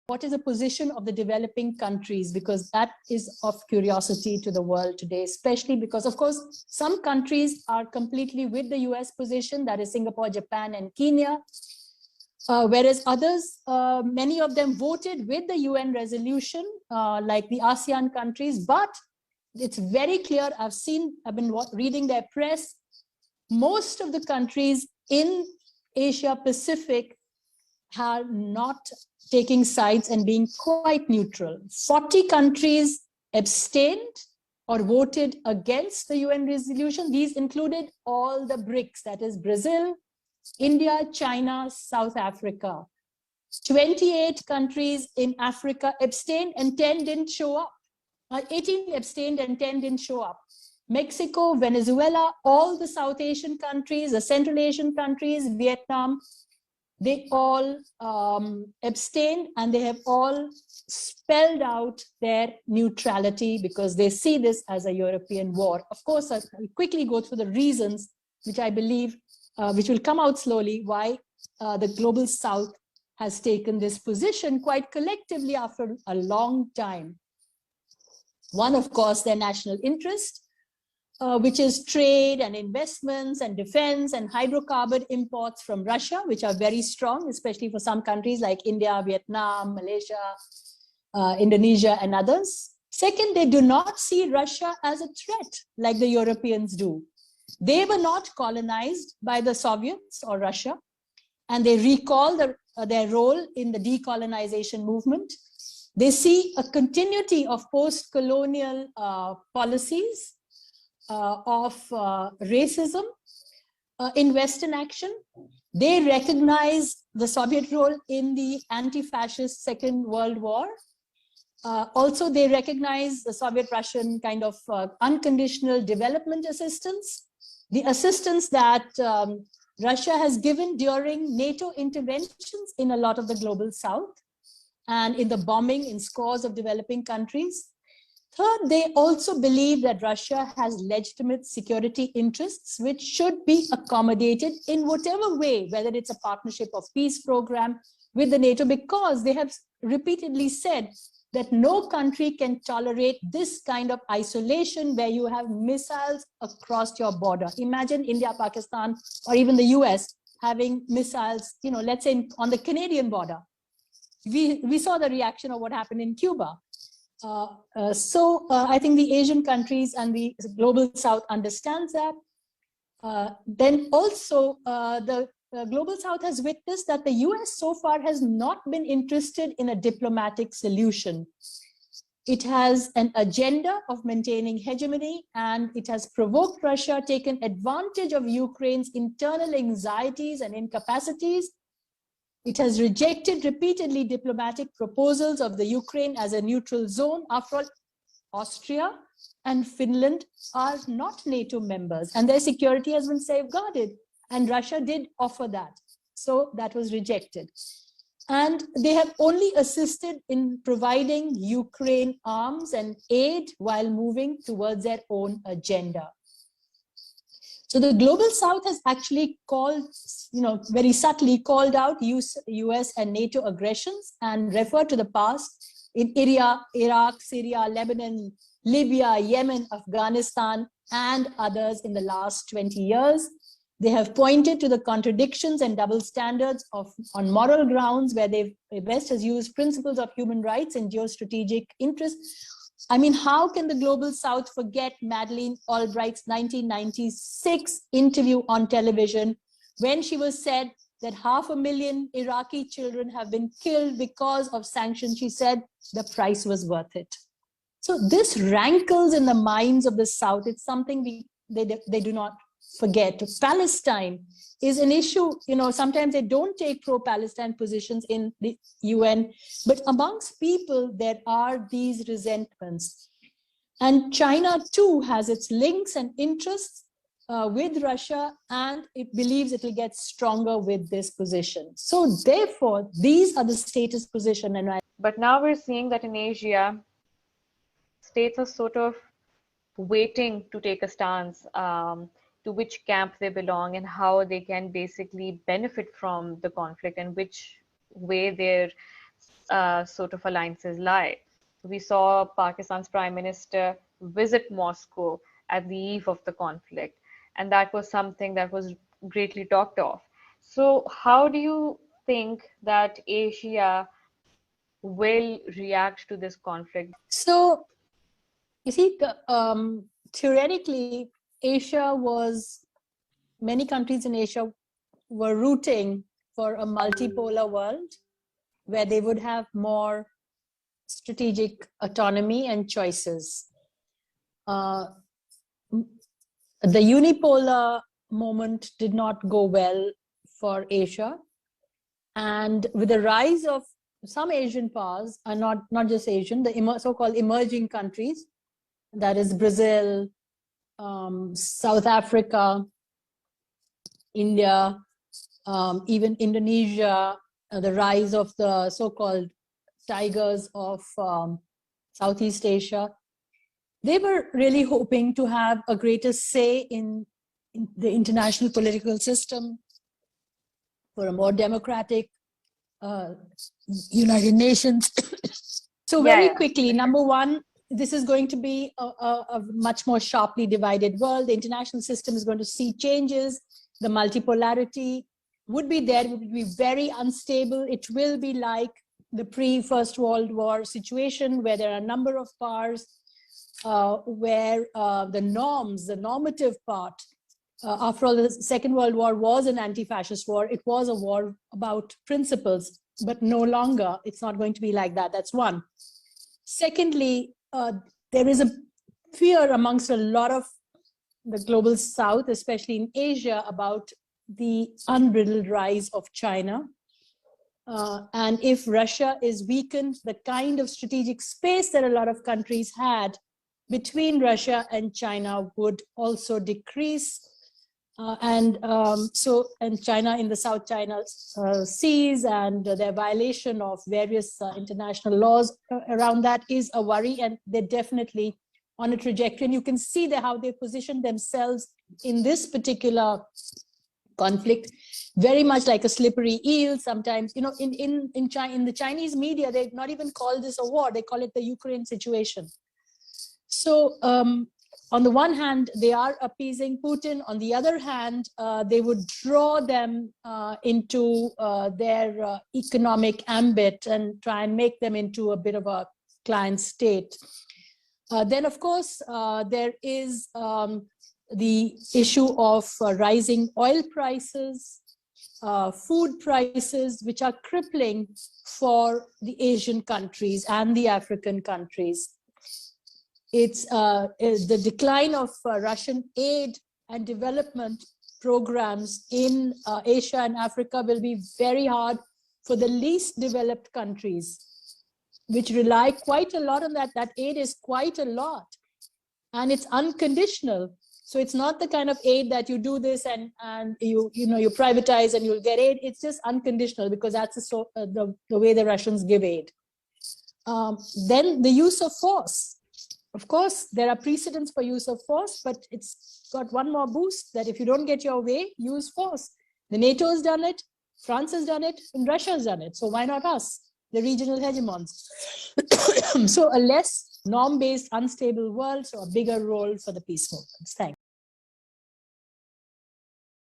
what is the position of the developing countries, because that is of curiosity to the world today, especially because, of course, some countries are completely with the US position, that is Singapore, Japan, and Kenya, whereas others, many of them voted with the UN resolution, like the ASEAN countries, but it's very clear, I've been reading their press, most of the countries in Asia Pacific are not taking sides and being quite neutral. 40 countries abstained or voted against the UN resolution. These included all the BRICS, that is Brazil, India, China, South Africa. 28 countries in Africa abstained and 10 didn't show up. 18 abstained and 10 didn't show up. Mexico, Venezuela, all the South Asian countries, the Central Asian countries, Vietnam, they all abstained, and they have all spelled out their neutrality because they see this as a European war. Of course, I'll quickly go through the reasons, which I believe, which will come out slowly, why the Global South has taken this position quite collectively after a long time. One, of course, their national interest, which is trade and investments and defense and hydrocarbon imports from Russia, which are very strong, especially for some countries like India, Vietnam, Malaysia, Indonesia, and others. Second, they do not see Russia as a threat like the Europeans do. They were not colonized by the Soviets or Russia, and they recall their role in the decolonization movement. They see a continuity of post-colonial policies of racism in Western action. They recognize the Soviet role in the anti-fascist Second World War. Also, they recognize the Soviet-Russian kind of unconditional development assistance, the assistance that Russia has given during NATO interventions in a lot of the Global South and in the bombing in scores of developing countries. Third, they also believe that Russia has legitimate security interests which should be accommodated in whatever way, whether it's a partnership of peace program with the NATO, because they have repeatedly said that no country can tolerate this kind of isolation where you have missiles across your border. Imagine India, Pakistan, or even the US having missiles, you know, let's say on the Canadian border. We saw the reaction of what happened in Cuba. I think the Asian countries and the Global South understands that. Then also the Global South has witnessed that the US so far has not been interested in a diplomatic solution. It has an agenda of maintaining hegemony, and it has provoked Russia, taken advantage of Ukraine's internal anxieties and incapacities. It has rejected repeatedly diplomatic proposals of the Ukraine as a neutral zone. After all, Austria and Finland are not NATO members, and their security has been safeguarded. And Russia did offer that. So that was rejected. And they have only assisted in providing Ukraine arms and aid while moving towards their own agenda. So the Global South has actually called, you know, very subtly called out US and NATO aggressions and referred to the past in Iraq, Syria, Lebanon, Libya, Yemen, Afghanistan, and others in the last 20 years. They have pointed to the contradictions and double standards on moral grounds where the West has used principles of human rights and geostrategic interests. I mean, how can the Global South forget Madeleine Albright's 1996 interview on television when she was said that 500,000 Iraqi children have been killed because of sanctions? She said the price was worth it. So this rankles in the minds of the South. It's something they do not forget. Palestine is an issue, you know, sometimes they don't take pro-Palestine positions in the UN, but amongst people, there are these resentments. And China too has its links and interests with Russia, and it believes it will get stronger with this position. So therefore, these are the status position. But now we're seeing that in Asia, states are sort of waiting to take a stance to which camp they belong and how they can basically benefit from the conflict and which way their sort of alliances lie. We saw Pakistan's Prime Minister visit Moscow at the eve of the conflict, and that was something that was greatly talked of. So, how do you think that Asia will react to this conflict? So, you see, theoretically, many countries in Asia were rooting for a multipolar world where they would have more strategic autonomy and choices. The unipolar moment did not go well for Asia. And with the rise of some Asian powers, and not just Asian, the so-called emerging countries, that is Brazil, South Africa, India, even Indonesia, the rise of the so-called tigers of Southeast Asia. They were really hoping to have a greater say in the international political system, for a more democratic United Nations. So very quickly, number one, this is going to be a much more sharply divided world. The international system is going to see changes. The multipolarity would be there. It would be very unstable. It will be like the pre-First World War situation, where there are a number of powers, where the normative part, after all, the Second World War was an anti-fascist war. It was a war about principles, but no longer. It's not going to be like that. That's one. Secondly, there is a fear amongst a lot of the global South, especially in Asia, about the unbridled rise of China. And if Russia is weakened, the kind of strategic space that a lot of countries had between Russia and China would also decrease. And China in the South China Seas and their violation of various international laws around that is a worry, and they're definitely on a trajectory. And you can see how they position themselves in this particular conflict, very much like a slippery eel. Sometimes, in the Chinese media, they not even call this a war; they call it the Ukraine situation. So, on the one hand, they are appeasing Putin. On the other hand, they would draw them into their economic ambit and try and make them into a bit of a client state. Then, of course, there is the issue of rising oil prices, food prices, which are crippling for the Asian countries and the African countries. It's the decline of Russian aid and development programs in Asia and Africa will be very hard for the least developed countries, which rely quite a lot on that. That aid is quite a lot, and it's unconditional. So it's not the kind of aid that you do this and you privatize and you'll get aid. It's just unconditional, because that's the way the Russians give aid. Then the use of force. Of course, there are precedents for use of force, but it's got one more boost, that if you don't get your way, use force. The NATO has done it, France has done it, and Russia has done it. So why not us, the regional hegemons? So a less norm-based, unstable world, so a bigger role for the peace movements. Thanks.